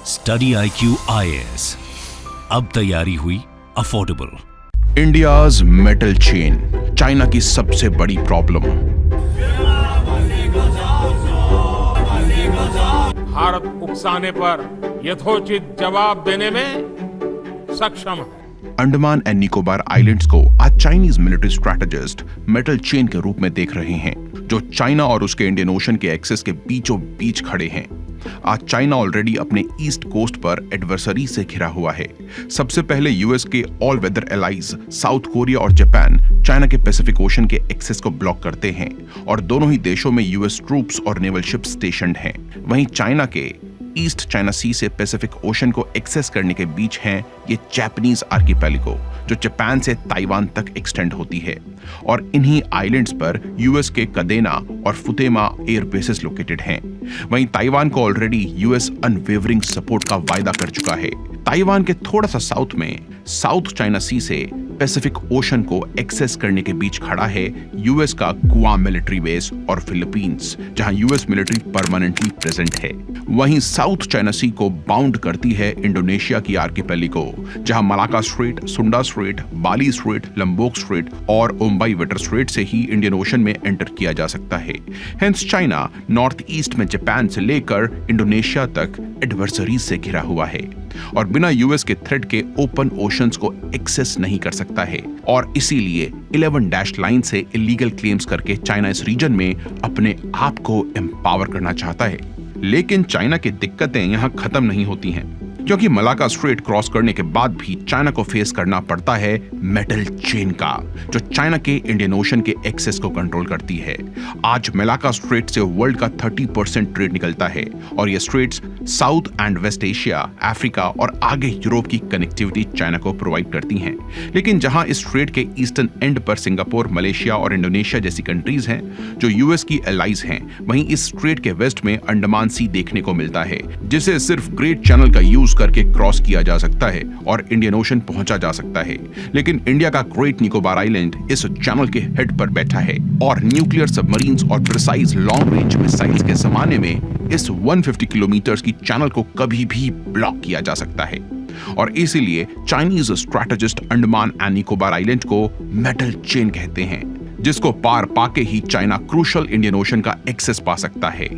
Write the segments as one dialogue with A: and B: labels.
A: Study IQ IAS, अब तैयारी हुई affordable.
B: India's metal chain, China की सबसे बड़ी प्रॉब्लम।
C: भारत उकसाने पर यथोचित जवाब देने में सक्षम है।
B: अंडमान एंड निकोबार आइलैंड्स को आज Chinese military strategist metal chain के रूप में देख रहे हैं, जो चाइना और उसके इंडियन ओशन के एक्सेस के बीचों बीच खड़े हैं। आज चाइना ऑलरेडी अपने ईस्ट कोस्ट पर एडवर्सरी से घिरा हुआ है। सबसे पहले यूएस के all weather allies South Korea और जापान चाइना के पैसिफिक ओशन के एक्सेस को ब्लॉक करते हैं और दोनों ही देशों में यूएस ट्रूप्स और नेवल शिप स्टेशनड हैं। वहीं चाइना के ईस्ट चाइना सी से पैसिफिक ओशन को एक्सेस करने के बीच हैं ये जापानीज आर्किपेलिगो, जो जापान से ताइवान तक एक्सटेंड होती है और इन्हीं आइलैंड्स पर यूएस के कदेना और फुतेमा एयर बेसेस लोकेटेड हैं। वहीं ताइवान को ऑलरेडी यूएस अनवेवरिंग सपोर्ट का वायदा कर चुका है। ताइवान के थोड़ा सा साउथ में साउथ चाइना सी से पैसिफिक ओशन को एक्सेस करने के बीच खड़ा है यूएस का गुआम मिलिट्री बेस और फिलीपींस, जहां यूएस मिलिट्री परमानेंटली प्रेजेंट है। वहीं साउथ चाइना सी को बाउंड करती है इंडोनेशिया की आर्किपेलिगो, जहां मलाका स्ट्रेट, सुंडा स्ट्रेट, बाली स्ट्रेट, लंबोक स्ट्रेट और ओम्बाई वेटर स्ट्रेट से ही इंडियन ओशन में एंटर किया जा सकता है। हेंस चाइना नॉर्थ ईस्ट में जापान से लेकर इंडोनेशिया तक एडवर्सरीज से घिरा हुआ है और बिना यूएस के थ्रेट के ओपन ओशंस को एक्सेस नहीं कर सकता है और इसीलिए 11 डैश लाइन से इलीगल क्लेम्स करके चाइना इस रीजन में अपने आप को एम्पावर करना चाहता है। लेकिन चाइना की दिक्कतें यहां खत्म नहीं होती हैं, क्योंकि मलाका स्ट्रेट क्रॉस करने के बाद भी चाइना को फेस करना पड़ता है मेटल चेन का, जो चाइना के इंडियन ओशन के एक्सेस को कंट्रोल करती है। आज मलाका स्ट्रेट से वर्ल्ड का 30% ट्रेड निकलता है और ये straits South and West Asia, Africa और आगे यूरोप की कनेक्टिविटी चाइना को प्रोवाइड करती हैं। लेकिन जहां इस स्ट्रेट के ईस्टर्न एंड पर सिंगापुर, मलेशिया और इंडोनेशिया जैसी कंट्रीज हैं जो यूएस की एलाइज हैं, वहीं इस स्ट्रेट के वेस्ट में अंडमान सी देखने को मिलता है, जिसे सिर्फ ग्रेट चैनल का यूज करके क्रॉस किया जा सकता है और इंडियन ओशन पहुंचा जा सकता है। लेकिन इंडिया का ग्रेट निकोबार आइलैंड इस चैनल के हेड पर बैठा है और न्यूक्लियर सबमरीन्स और प्रिसाइज लॉन्ग रेंज मिसाइल्स के जमाने में इस 150 किलोमीटर की चैनल को कभी भी ब्लॉक किया जा सकता है और इसीलिए Chinese strategist Andaman and Nicobar island को मेटल चेन कहते हैं, जिसको पार पाके ही चाइना क्रूशल इंडियन ओशन का एक्सेस पा सकता है,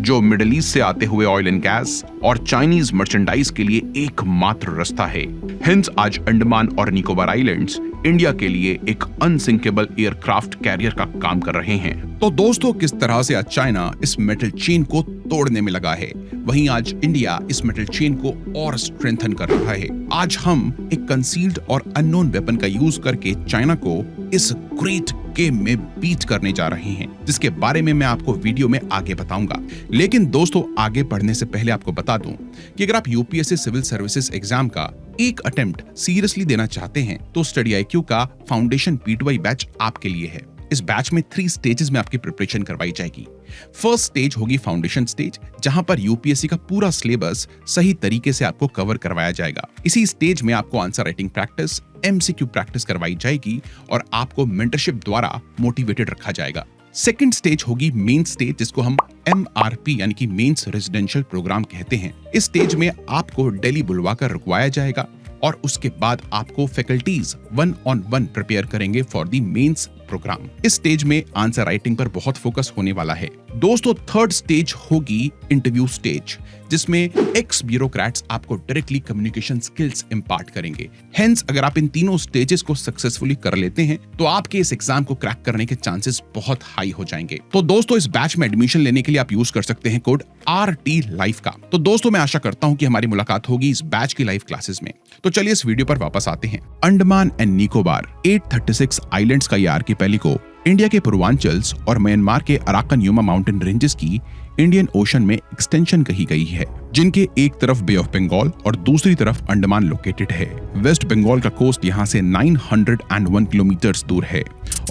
B: जो मिडिल ईस्ट से आते हुए ऑयल एंड गैस और चाइनीज मर्चेंडाइज के लिए एकमात्र रास्ता है। हेंस आज अंडमान और निकोबार आइलैंड्स इंडिया के लिए एक अनसिंकेबल एयरक्राफ्ट कैरियर का काम कर रहे हैं। तो दोस्तों, किस तरह से आज चाइना इस मेटल चेन को तोड़ने में लगा है, वहीं आज इंडिया इस मेटल चेन को और स्ट्रेंथन कर रहा है। आज हम एक कंसील्ड और अननोन वेपन का यूज करके चाइना को इस ग्रेट गेम में बीट करने जा रहे हैं, जिसके बारे में मैं आपको वीडियो में आगे बताऊंगा। लेकिन दोस्तों, आगे बढ़ने से पहले आपको बता दूं कि अगर आप यूपीएससी सिविल सर्विसेज एग्जाम का एक अटेम्प्ट सीरियसली देना चाहते हैं तो स्टडी IQ का फाउंडेशन P2I बैच आपके लिए है। इस बैच में 3 स्टेजेस में आपकी प्रिपरेशन करवाई जाएगी। फर्स्ट स्टेज होगी फाउंडेशन स्टेज, जहां पर यूपीएससी का पूरा सिलेबस सही तरीके से आपको कवर करवाया जाएगा। इसी स्टेज में आपको answer writing practice, MCQ practice करवाई जाएगी और आपको मेंटरशिप द्वारा मोटिवेटेड रखा जाएगा। सेकंड स्टेज होगी मेन स्टेज, जिसको हम MRP यानी कि मेंस रेजिडेंशियल प्रोग्राम कहते हैं। इस स्टेज में आपको दिल्ली बुलवाकर रुकवाया जाएगा और उसके बाद आपको फैकल्टीज 1-on-1 प्रिपेयर करेंगे फॉर द मेंस प्रोग्राम। इस स्टेज में आंसर राइटिंग पर बहुत फोकस होने वाला है। दोस्तों, थर्ड स्टेज होगी इंटरव्यू स्टेज, जिसमें एक्स ब्यूरोक्रेट्स आपको डायरेक्टली कम्युनिकेशन स्किल्स इंपार्ट करेंगे। हेंस अगर आप इन तीनों स्टेजेस को सक्सेसफुली कर लेते हैं तो आपके इस एग्जाम को क्रैक करने के चांसेस बहुत हाई हो जाएंगे। तो दोस्तों, इस बैच में एडमिशन लेने के लिए आप यूज कर सकते हैं कोड RT लाइव का। तो दोस्तों, मैं आशा करता हूं कि हमारी मुलाकात होगी इस बैच की लाइव क्लासेस में। तो चलिए इस वीडियो पर वापस आते हैं। अंडमान एंड निकोबार 836 आइलैंड्स का ये आर्किपेलिगो इंडिया के पूर्वांचल्स और म्यांमार के अराकन युमा माउंटेन रेंजेस की इंडियन ओशन में एक्सटेंशन कही गई है, जिनके एक तरफ बे ऑफ बंगाल और दूसरी तरफ अंडमान लोकेटेड है। वेस्ट बंगाल का कोस्ट यहाँ से 901 किलोमीटर दूर है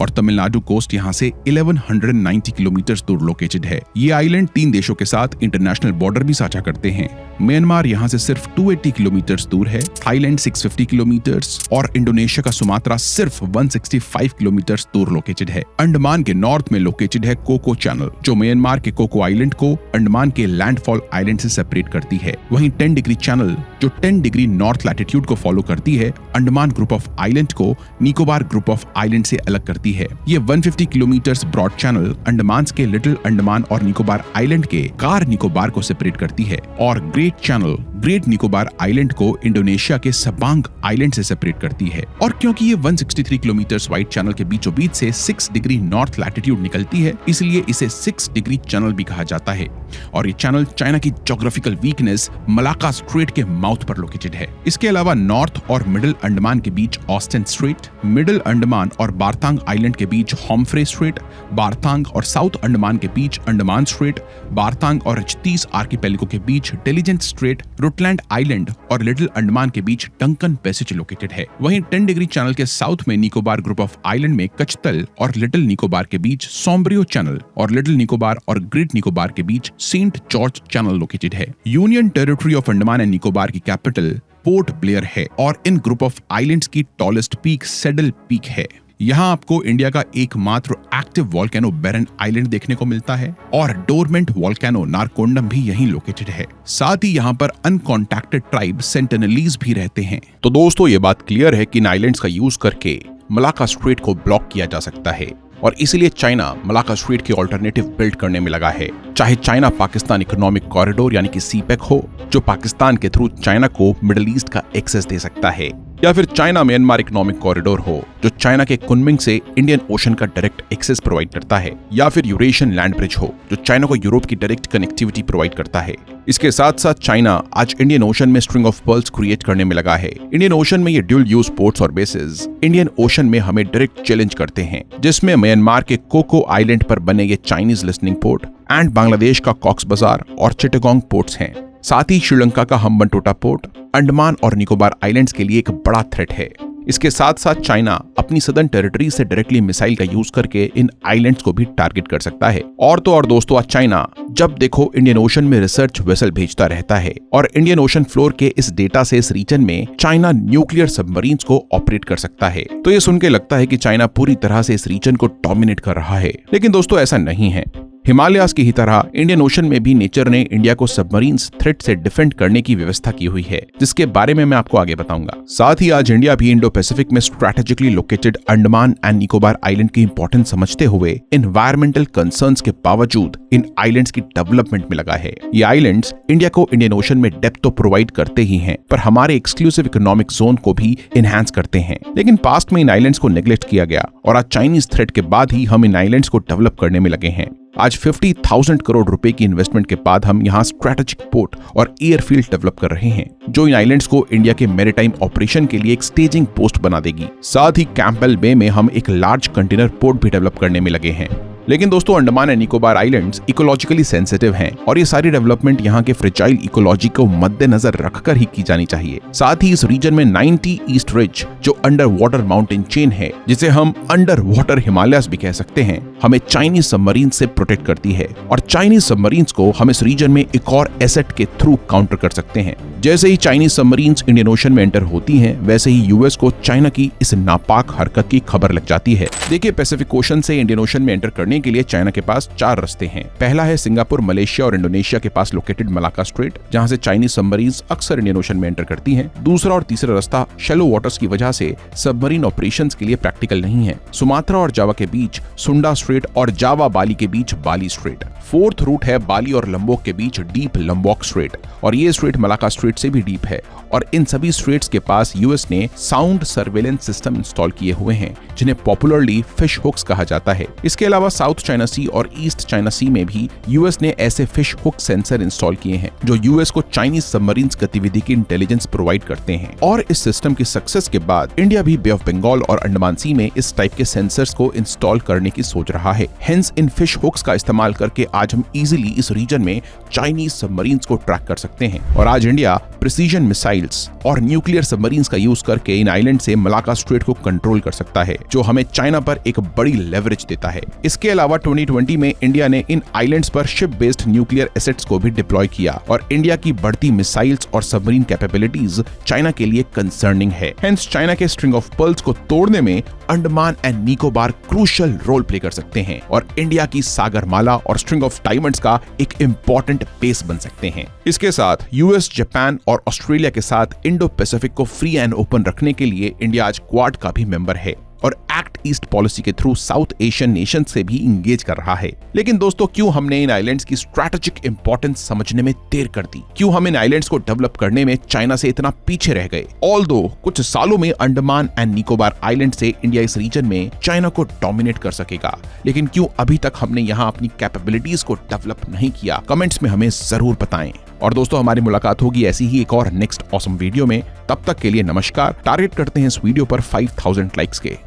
B: और तमिलनाडु कोस्ट यहाँ से 1190 किलोमीटर दूर लोकेटेड है। ये आइलैंड 3 देशों के साथ इंटरनेशनल बॉर्डर भी साझा करते हैं। म्यांमार यहाँ से सिर्फ 280 किलोमीटर दूर है, थाईलैंड 650 किलोमीटर और इंडोनेशिया का सुमात्रा सिर्फ 165 किलोमीटर दूर लोकेटेड है। अंडमान के नॉर्थ में लोकेटेड है कोको चैनल, जो म्यांमार के कोको आइलैंड को अंडमान के लैंडफॉल आइलैंड से सेपरेट करती है। वहीं 10 डिग्री चैनल, जो 10 डिग्री नॉर्थ लैटिट्यूड को फॉलो करती है, अंडमान ग्रुप ऑफ आइलैंड को निकोबार ग्रुप ऑफ आइलैंड से अलग करती है। ये 150 किलोमीटर ब्रॉड चैनल अंडमान के लिटिल अंडमान और निकोबार आइलैंड के कार निकोबार को सेपरेट करती है और great channel great Nicobar island को इंडोनेशिया के सबांग आइलैंड से सेपरेट करती है। और क्योंकि ये 163 किलोमीटर वाइड चैनल के बीचों बीच से 6 डिग्री नॉर्थ लैटिट्यूड निकलती है, इसलिए इसे 6 डिग्री चैनल भी कहा जाता है। और ये चैनल चाइना की ज्योग्राफिकल वीकनेस मलाक्का स्ट्रेट के माउथ पर लोकेटेड है। इसके अलावा नॉर्थ और मिडिल अंडमान के बीच ऑस्टिन स्ट्रेट, मिडिल अंडमान और बारतांग आइलैंड के बीच हॉम्फ्रे स्ट्रेट, बारतांग और साउथ अंडमान के बीच अंडमान स्ट्रेट, बारतांग और रिचतीस आर्किपेलिगो के बीच इंटेलिजेंट स्ट्रेट, रुटलैंड आइलैंड और लिटिल अंडमान के बीच डंकन पैसेज लोकेटेड है। वहीं 10 डिग्री चैनल के साउथ में निकोबार ग्रुप ऑफ आइलैंड में कचतल और लिटिल निकोबार के बीच सोम्ब्रियो चैनल और लिटिल निकोबार और ग्रेट निकोबार के बीच सेंट जॉर्ज चैनल लोकेटेड है। Union territory of Andaman and Nicobar की कैपिटल पोर्ट ब्लेयर है और इन ग्रुप ऑफ आइलैंड्स की टॉलेस्ट पीक सैडल पीक है। यहाँ आपको इंडिया का एकमात्र एक्टिव वोल्केनो बैरन आइलैंड देखने को मिलता है और डोरमेंट वोल्केनो नारकोंडम भी यहीं लोकेटेड है। साथ ही यहाँ पर अनकॉन्टैक्टेड ट्राइब सेंटिनलीज भी रहते हैं। तो दोस्तों, ये बात क्लियर है कि इन आइलैंड्स का यूज करके मलाक्का स्ट्रेट को ब्लॉक किया जा सकता है और इसीलिए चाइना मलाक्का स्ट्रेट के ऑल्टरनेटिव बिल्ड करने में लगा है। चाहे चाइना पाकिस्तान इकोनॉमिक कॉरिडोर यानी कि सीपेक हो, जो पाकिस्तान के थ्रू चाइना को मिडिल ईस्ट का एक्सेस दे सकता है, या फिर चाइना म्यांमार इकोनॉमिक कॉरिडोर हो, जो चाइना के कुनमिंग से इंडियन ओशन का डायरेक्ट एक्सेस प्रोवाइड करता है, या फिर यूरेशियन लैंड ब्रिज हो, जो चाइना को यूरोप की डायरेक्ट कनेक्टिविटी प्रोवाइड करता है। इसके साथ साथ चाइना आज इंडियन ओशन में स्ट्रिंग ऑफ पर्ल्स क्रिएट करने में लगा है। इंडियन ओशन में ये ड्यूल यूज पोर्ट्स और बेसेस इंडियन ओशन में हमें डायरेक्ट चैलेंज करते हैं, जिसमें म्यांमार के कोको आइलैंड पर बने ये Chinese listening port and Bangladesh का कॉक्स बाजार और चिटागोंग पोर्ट्स हैं। साथ ही श्रीलंका का हम्बनटोटा पोर्ट अंडमान और निकोबार आइलैंड्स के लिए एक बड़ा थ्रेट है। इसके साथ साथ चाइना अपनी सदर्न टेरिटरी से डायरेक्टली मिसाइल का यूज करके इन आइलैंड्स को भी टारगेट कर सकता है। और तो और दोस्तों, आज चाइना जब देखो इंडियन ओशन में रिसर्च वेसल भेजता रहता है और इंडियन ओशन फ्लोर के इस डेटा से इस रीजन में चाइना न्यूक्लियर सबमरीन्स को ऑपरेट कर सकता है। तो ये सुन के लगता है कि चाइना पूरी तरह से इस रीजन को डोमिनेट कर रहा है, लेकिन दोस्तों ऐसा नहीं है। हिमालयाज की ही तरह इंडियन ओशन में भी नेचर ने इंडिया को सबमरीन्स थ्रेट से डिफेंड करने की व्यवस्था की हुई है, जिसके बारे में मैं आपको आगे बताऊंगा। साथ ही आज इंडिया भी इंडो पैसिफिक में strategically located Andaman and Nicobar island की इंपॉर्टेंस समझते हुए एनवायरमेंटल कंसर्न्स के बावजूद इन आइलैंड्स की डेवलपमेंट में लगा है। ये आइलैंड्स इंडिया को इंडियन ओशन में डेप्थ तो प्रोवाइड करते ही हैं, पर हमारे एक्सक्लूसिव इकोनॉमिक जोन को भी एनहांस करते हैं। लेकिन पास्ट में इन आइलैंड्स को नेग्लेक्ट किया गया और आज चाइनीज थ्रेट के बाद ही हम इन आइलैंड्स को डेवलप करने में लगे हैं। आज 50,000 करोड़ रुपए की इन्वेस्टमेंट के बाद हम यहाँ स्ट्रैटेजिक पोर्ट और एयरफील्ड डेवलप कर रहे हैं, जो इन आइलैंड्स को इंडिया के मैरीटाइम ऑपरेशन के लिए एक स्टेजिंग पोस्ट बना देगी। साथ ही कैंपबेल बे में हम एक लार्ज कंटेनर पोर्ट भी डेवलप करने में लगे हैं। लेकिन दोस्तों, Andaman and Nicobar islands ecologically sensitive हैं और ये सारी डेवलपमेंट यहाँ के फ्रेजाइल इकोलॉजी को मद्देनजर रखकर ही की जानी चाहिए। साथ ही इस रीजन में 90 ईस्ट रिज, जो अंडर वाटर माउंटेन चेन है, जिसे हम अंडर वाटर हिमालयास भी कह सकते हैं, हमें चाइनीज सबमरीन से प्रोटेक्ट करती है और चाइनीज सबमरीन्स को हम इस रीजन में एक और एसेट के थ्रू काउंटर कर सकते हैं। जैसे ही चाइनीज सबमरीन्स इंडियन ओशन में एंटर होती हैं, वैसे ही यूएस को चाइना की इस नापाक हरकत की खबर लग जाती है। देखिए, पैसिफिक ओशन से इंडियन ओशन में एंटर करने के लिए चाइना के पास 4 रास्ते हैं। पहला है सिंगापुर, मलेशिया और इंडोनेशिया के पास लोकेटेड मलाक्का स्ट्रेट, जहां से चाइनीज सबमरीन्स अक्सर इंडियन ओशन में एंटर करती हैं। दूसरा और तीसरा रास्ता शैलो वाटर्स की वजह से सबमरीन ऑपरेशंस के लिए प्रैक्टिकल नहीं है। सुमात्रा और जावा के बीच सुंडा स्ट्रेट और जावा बाली के बीच बाली स्ट्रेट। फोर्थ रूट है बाली और लंबोक के बीच डीप लंबोक स्ट्रेट, और ये स्ट्रेट मलाक्का स्ट्रेट से भी डीप है। और इन सभी स्ट्रेट्स के पास यूएस ने साउंड सर्वेलेंस सिस्टम इंस्टॉल किए हुए हैं, जिन्हें पॉपुलरली फिश हुक्स कहा जाता है। इसके अलावा साउथ चाइना सी और ईस्ट चाइना सी में भी यूएस ने ऐसे फिश हुक सेंसर इंस्टॉल किए हैं, जो यूएस को चाइनीज सबमरीन्स गतिविधि की इंटेलिजेंस प्रोवाइड करते हैं। और इस सिस्टम की सक्सेस के बाद इंडिया भी बे ऑफ बंगाल और अंडमान सी में इस टाइप के सेंसर्स को इंस्टॉल करने की सोच रहा है। हेंस इन फिश हुक्स का इस्तेमाल करके आज हम इजीली इस रीजन में चाइनीज सबमरीन्स को ट्रैक कर सकते हैं। और आज इंडिया प्रिसीजन मिसाइल्स और न्यूक्लियर सबमरीन्स का यूज करके इन आइलैंड से मलाका स्ट्रेट को कंट्रोल कर सकता है, जो हमें चाइना पर एक बड़ी लेवरेज देता है। इसके अलावा 2020 में इंडिया ने इन आइलैंड्स पर शिप बेस्ड न्यूक्लियर एसेट्स को भी डिप्लॉय किया और इंडिया की बढ़ती मिसाइल्स और सबमरीन कैपेबिलिटीज चाइना के लिए कंसर्निंग है। हेंस चाइना के स्ट्रिंग ऑफ पर्ल्स को तोड़ने में Andaman and Nicobar crucial role play कर सकते हैं और इंडिया की सागरमाला और स्ट्रिंग ऑफ डायमंड्स का एक इंपॉर्टेंट बेस बन सकते हैं। इसके साथ यूएस, जापान और ऑस्ट्रेलिया के साथ इंडो पैसिफिक को फ्री एंड ओपन रखने के लिए इंडिया आज क्वाड का भी मेंबर है और एक्ट ईस्ट पॉलिसी के थ्रू साउथ एशियन नेशन से भी इंगेज कर रहा है। लेकिन दोस्तों, क्यों हमने इन आइलैंड्स की स्ट्रैटेजिक इंपॉर्टेंस समझने में देर कर दी? क्यों हम इन आइलैंड्स को डेवलप करने में चाइना से इतना पीछे रह गए? ऑल्दो कुछ सालों में अंडमान एंड निकोबार आइलैंड से इंडिया इस रीजन में चाइना को डोमिनेट कर सकेगा, लेकिन क्यों अभी तक हमने यहाँ अपनी कैपेबिलिटीज को डेवलप नहीं किया? कमेंट्स में हमें जरूर बताएं। और दोस्तों, हमारी मुलाकात होगी ऐसी ही एक और नेक्स्ट ऑसम वीडियो में। तब तक के लिए नमस्कार। टारगेट करते हैं इस वीडियो पर 5000 लाइक्स के।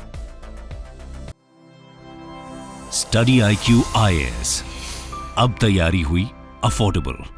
A: स्टडी IQ IAS, अब तैयारी हुई अफोर्डेबल।